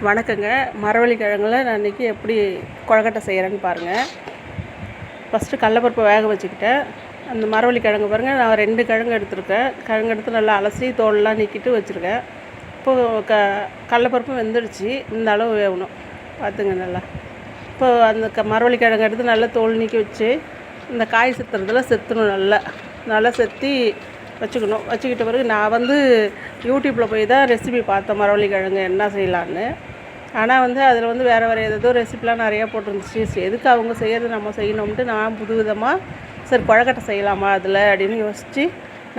வணக்கங்க. மரவள்ளி கிழங்குல நான் இன்றைக்கி எப்படி கொழக்கட்டை செய்கிறேன்னு பாருங்கள். ஃபஸ்ட்டு கடலப்பருப்பை வேக வச்சுக்கிட்டேன். அந்த மரவள்ளி கிழங்கு பாருங்கள், நான் 2 கிழங்கு எடுத்துருக்கேன். கிழங்கு எடுத்து நல்லா அலசி தோலெலாம் நீக்கிட்டு வச்சுருக்கேன். இப்போது கடலப்பருப்பும் வெந்துடுச்சு. இந்த அளவு வேகணும் பார்த்துங்க நல்லா. இப்போது அந்த மரவள்ளி கிழங்கு எடுத்து நல்லா தோல் நீக்கி வச்சு இந்த காய் செத்துறதுல செத்தணும். நல்லா செத்தி வச்சுக்கணும். வச்சுக்கிட்ட பிறகு நான் யூடியூப்பில் போய் தான் ரெசிபி பார்த்தேன், மரவள்ளி கிழங்கு என்ன செய்யலான்னு. ஆனால் அதில் வேறு ஏதோ ரெசிபிலாம் நிறையா போட்டிருந்துச்சு. எதுக்கு அவங்க செய்கிறது நம்ம செய்யணும்ன்ட்டு நான் புது விதமாக சரி கொழக்கட்டை செய்யலாமா அதில் அப்படின்னு யோசித்து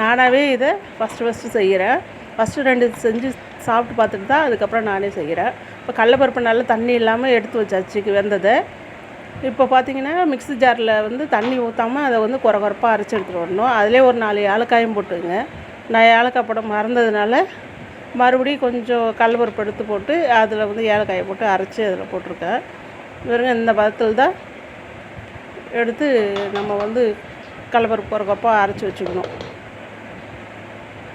நானாகவே இதை ஃபஸ்ட்டு செய்கிறேன். ஃபஸ்ட்டு 2 செஞ்சு சாப்பிட்டு பார்த்துட்டு தான் அதுக்கப்புறம் நானே செய்கிறேன். இப்போ கடலப்பருப்பு நல்லா தண்ணி இல்லாமல் எடுத்து வச்சாச்சு வெந்ததை. இப்போ பார்த்திங்கன்னா மிக்ஸி ஜாரில் தண்ணி ஊற்றாமல் அதை கொரப்பாக அரைச்சி எடுத்துகிட்டு வரணும். அதிலே ஒரு 4 ஏலக்காயும் போட்டுங்க. நான் ஏலக்காய் போட மறந்ததுனால மறுபடியும் கொஞ்சம் கடலப்பருப்பு எடுத்து போட்டு அதில் ஏலக்காயை போட்டு அரைச்சி அதில் போட்டிருக்கேன். வெறுங்க இந்த பதத்தில் தான் எடுத்து நம்ம கடலப்பருப்பு கொரப்பாக அரைச்சி வச்சுக்கணும்.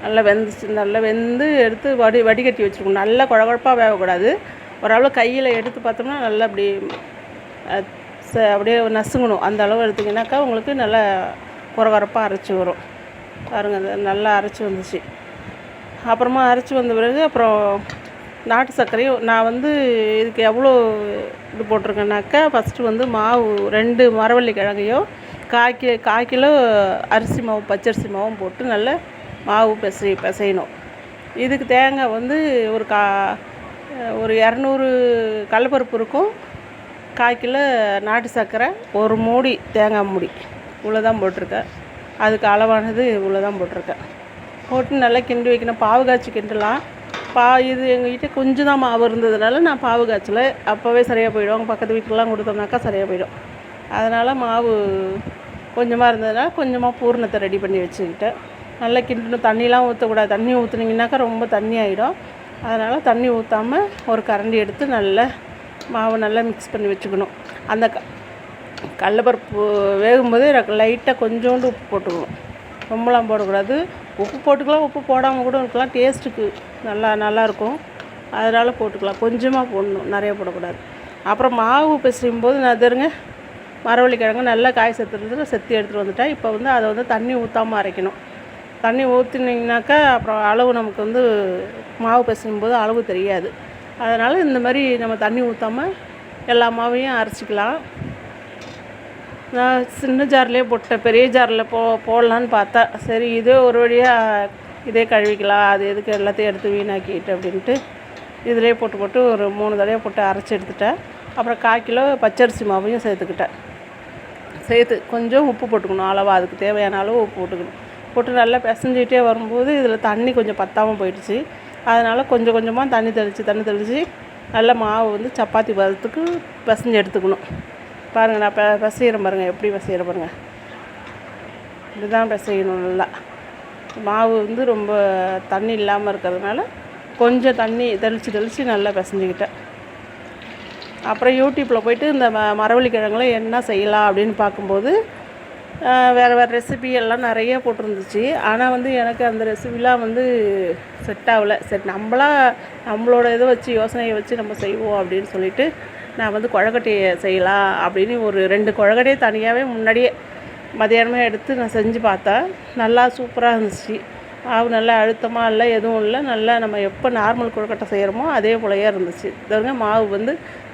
நல்லா வெந்து எடுத்து வடிகட்டி வச்சுக்கணும். நல்லா குழப்பாக வேகக்கூடாது. ஓரளவு கையில் எடுத்து பார்த்தோம்னா நல்லா அப்படியே நசுங்கணும். அந்த அளவு எடுத்திங்கனாக்கா உங்களுக்கு நல்லா கொரப்பாக அரைச்சி வரும். பாருங்கள், நல்லா அரைச்சி வந்துச்சு. அப்புறமா அரைச்சி வந்த பிறகு அப்புறம் நாட்டு சர்க்கரையும் நான் இதுக்கு எவ்வளோ இது போட்டிருக்கேன்னாக்கா, ஃபஸ்ட்டு மாவு 2 மரவள்ளி கிழங்கையும் 1/4 கிலோ அரிசி மாவு பச்சரிசி மாவும் போட்டு நல்லா மாவு பிசையணும். இதுக்கு தேங்காய் ஒரு 200 கடலப்பருப்பு இருக்கும். 1/4 கிலோ நாட்டு சர்க்கரை, 1 மூடி தேங்காய் மூடி இவ்வளோ தான் போட்டிருக்கேன். அதுக்கு அளவானது இவ்வளோ தான் போட்டிருக்கேன். போட்டு நல்லா கிண்டி வைக்கணும். பாவு காய்ச்சி கிண்டலாம். இது எங்கள்கிட்ட கொஞ்சம் தான் மாவு இருந்ததுனால நான் பாவு காய்ச்சலை அப்போவே சரியாக போயிடும். பக்கத்து வீட்டுக்கெலாம் கொடுத்தோம்னாக்கா சரியாக போயிடும். அதனால் மாவு கொஞ்சமாக இருந்ததுனால கொஞ்சமாக பூரணத்தை ரெடி பண்ணி வச்சுக்கிட்டேன். நல்லா கிண்டணும். தண்ணிலாம் ஊற்றக்கூடாது. தண்ணி ஊற்றுனீங்கன்னாக்கா ரொம்ப தண்ணி ஆகிடும். அதனால் தண்ணி ஊற்றாமல் ஒரு கரண்டி எடுத்து நல்லா மாவை நல்லா மிக்ஸ் பண்ணி வச்சுக்கணும். அந்த கடலப்பருப்பு வேகும்போது லைட்டாக கொஞ்சோண்டு உப்பு போட்டுக்கணும். ரொம்பலாம் போடக்கூடாது. உப்பு போட்டுக்கலாம், உப்பு போடாமல் கூட இருக்கலாம். டேஸ்ட்டுக்கு நல்லாயிருக்கும். அதனால் போட்டுக்கலாம். கொஞ்சமாக போடணும், நிறைய போடக்கூடாது. அப்புறம் மாவு பிசையும் போது நான் தருங்க மரவள்ளி கிழங்கு நல்லா காய் செத்துறதுல செத்தி எடுத்துகிட்டு வந்துட்டேன். இப்போ அதை தண்ணி ஊற்றாமல் அரைக்கணும். தண்ணி ஊற்றினீங்கனாக்கா அப்புறம் அளவு நமக்கு மாவு பிசையும் போது அளவு தெரியாது. அதனால் இந்த மாதிரி நம்ம தண்ணி ஊற்றாமல் எல்லா மாவையும் அரைச்சிக்கலாம். நான் சின்ன ஜார்லேயே போட்டேன். பெரிய ஜாரில் போடலான்னு பார்த்தா சரி இதே ஒரு வழியாக இதே கழுவிக்கலாம், அது எதுக்கு எல்லாத்தையும் எடுத்து வீணாக்கிட்டு அப்படின்ட்டு இதிலே போட்டு ஒரு 3 தடவை போட்டு அரைச்சி எடுத்துட்டேன். அப்புறம் 1/4 கிலோ பச்சரிசி மாவையும் சேர்த்து கொஞ்சம் உப்பு போட்டுக்கணும். அளவாக அதுக்கு தேவையான அளவு உப்பு போட்டு நல்லா பிசைஞ்சிக்கிட்டே வரும்போது இதில் தண்ணி கொஞ்சம் பத்தாமல் போயிடுச்சு. அதனால் கொஞ்சம் கொஞ்சமாக தண்ணி தெளித்து நல்லா மாவு சப்பாத்தி பதத்துக்கு பிசைஞ்சு எடுத்துக்கணும். பாருங்கள், நான் பிசைகிறேன் பாருங்கள், எப்படி பிசைகிறேன் பாருங்கள். இதுதான் பிசையணும். நல்லா மாவு ரொம்ப தண்ணி இல்லாமல் இருக்கிறதுனால கொஞ்சம் தண்ணி தெளித்து நல்லா பிசைஞ்சிக்கிட்டேன். அப்புறம் யூடியூப்பில் போய்ட்டு இந்த மரவள்ளி கிழங்குல என்ன செய்யலாம் அப்படின்னு பார்க்கும்போது வேறு ரெசிபி எல்லாம் நிறைய போட்டிருந்துச்சு. ஆனால் எனக்கு அந்த ரெசிபிலாம் செட் ஆகலை. சரி நம்மளோட இதை வச்சு யோசனையை வச்சு நம்ம செய்வோம் அப்படின்னு சொல்லிட்டு நான் கொழக்கட்டையை செய்யலாம் அப்படின்னு ஒரு 2 கொழக்கட்டையை தனியாகவே முன்னாடியே மதியானமே எடுத்து நான் செஞ்சு பார்த்தேன். நல்லா சூப்பராக இருந்துச்சு. மாவு நல்லா அழுத்தமாக இல்லை, எதுவும் இல்லை. நல்லா நம்ம எப்போ நார்மல் கொழுக்கட்டை செய்கிறோமோ அதே போலயே இருந்துச்சு. இதங்க மாவு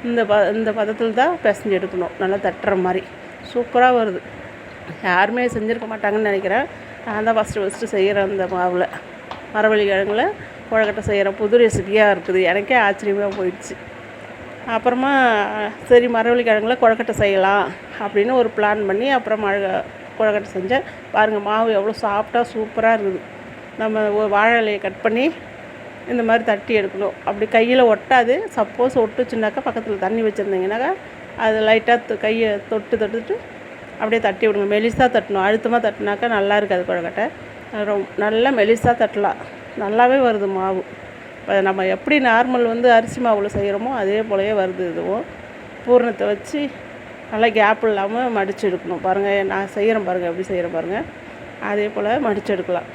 இந்த பதத்தில் தான் பிசைஞ்சு எடுக்கணும். நல்லா தட்டுற மாதிரி சூப்பராக வருது. யாருமே செஞ்சுருக்க மாட்டாங்கன்னு நினைக்கிறேன். நான் தான் ஃபஸ்ட்டு செய்கிறேன். அந்த மாவில் மரவள்ளி கிழங்குல கொழக்கட்டை செய்கிறேன். புது ரெசிபியாக இருக்குது. எனக்கே ஆச்சரியமாக போயிடுச்சு. அப்புறமா சரி மரவள்ளி கிழங்குல கொழக்கட்டை செய்யலாம் அப்படின்னு ஒரு பிளான் பண்ணி அப்புறம் கொழக்கட்டை செஞ்சேன். பாருங்கள், மாவு எவ்வளோ சாஃப்டாக சூப்பராக இருக்குது. நம்ம ஒரு வாழை இலையை கட் பண்ணி இந்த மாதிரி தட்டி எடுக்கணும். அப்படி கையில் ஒட்டாது. சப்போஸ் ஒட்டுச்சுனாக்கா பக்கத்தில் தண்ணி வச்சுருந்தீங்கன்னாக்கா அது லைட்டாக கையை தொட்டுட்டு அப்படியே தட்டி விடுங்க. மெலிசாக தட்டணும். அழுத்தமாக தட்டினாக்கா நல்லா இருக்காது கொழக்கட்டை. நல்லா மெலிசாக தட்டலாம். நல்லாவே வருது மாவு. நம்ம எப்படி நார்மல் அரிசி மாவில் செய்கிறோமோ அதே போலவே வருது. இதுவும் பூரணத்தை வச்சு நல்லா கேப் இல்லாமல் மடித்து எடுக்கணும். பாருங்கள், நான் செய்கிறேன் பாருங்கள், எப்படி செய்கிறேன் பாருங்கள். அதே போல் மடித்து எடுக்கலாம்.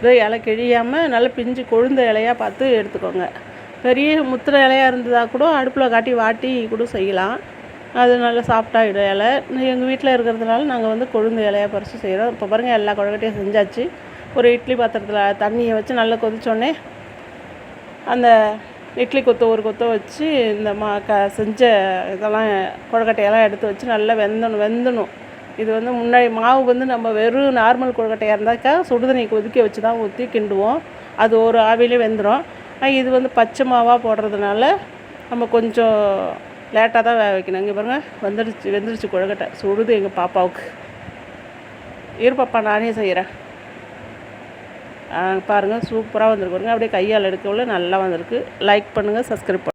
இதோ இலை கிழியாமல் நல்லா பிஞ்சு கொழுந்த இலையாக பார்த்து எடுத்துக்கோங்க. பெரிய முத்துற இலையாக இருந்ததாக கூட அடுப்பில் காட்டி வாட்டி கூட செய்யலாம். அது நல்லா சாஃப்டாகிடும் இலை. எங்கள் வீட்டில் இருக்கிறதுனால நாங்கள் வந்து கொழுந்து இலையாக பறித்து செய்கிறோம். இப்போ பாருங்கள் எல்லா கொழுக்கட்டையும் செஞ்சாச்சு. ஒரு இட்லி பாத்திரத்தில் தண்ணியை வச்சு நல்லா கொதிச்சோடனே அந்த இட்லி கொத்து ஒரு கொத்தை வச்சு இந்த செஞ்ச இதெல்லாம் கொழுக்கட்டையெல்லாம் எடுத்து வச்சு நல்லா வெந்தணும். இது வந்து முன்னாடி மாவு வந்து நம்ம வெறும் நார்மல் கொழுக்கட்டையாக இருந்தாக்கா சுடுதண்ணி கொதிக்க வச்சு தான் ஊற்றி கிண்டுவோம். அது ஒரு ஆவிலே வெந்துடும். இது வந்து பச்சை மாவாக போடுறதுனால நம்ம கொஞ்சம் லேட்டாக தான் வேக வைக்கணும். இங்கே பாருங்கள் வெந்துருச்சு கொழுக்கட்டை. சுடுது எங்கள் பாப்பாவுக்கு. பாப்பா நானே செய்கிறேன். பாருங்கள் சூப்பராக வந்திருக்கு பாருங்கள். அப்படியே கையால் எடுக்கக்குள்ள நல்லா வந்திருக்கு. லைக் பண்ணுங்கள், சப்ஸ்கிரைப் பண்ணுங்கள்.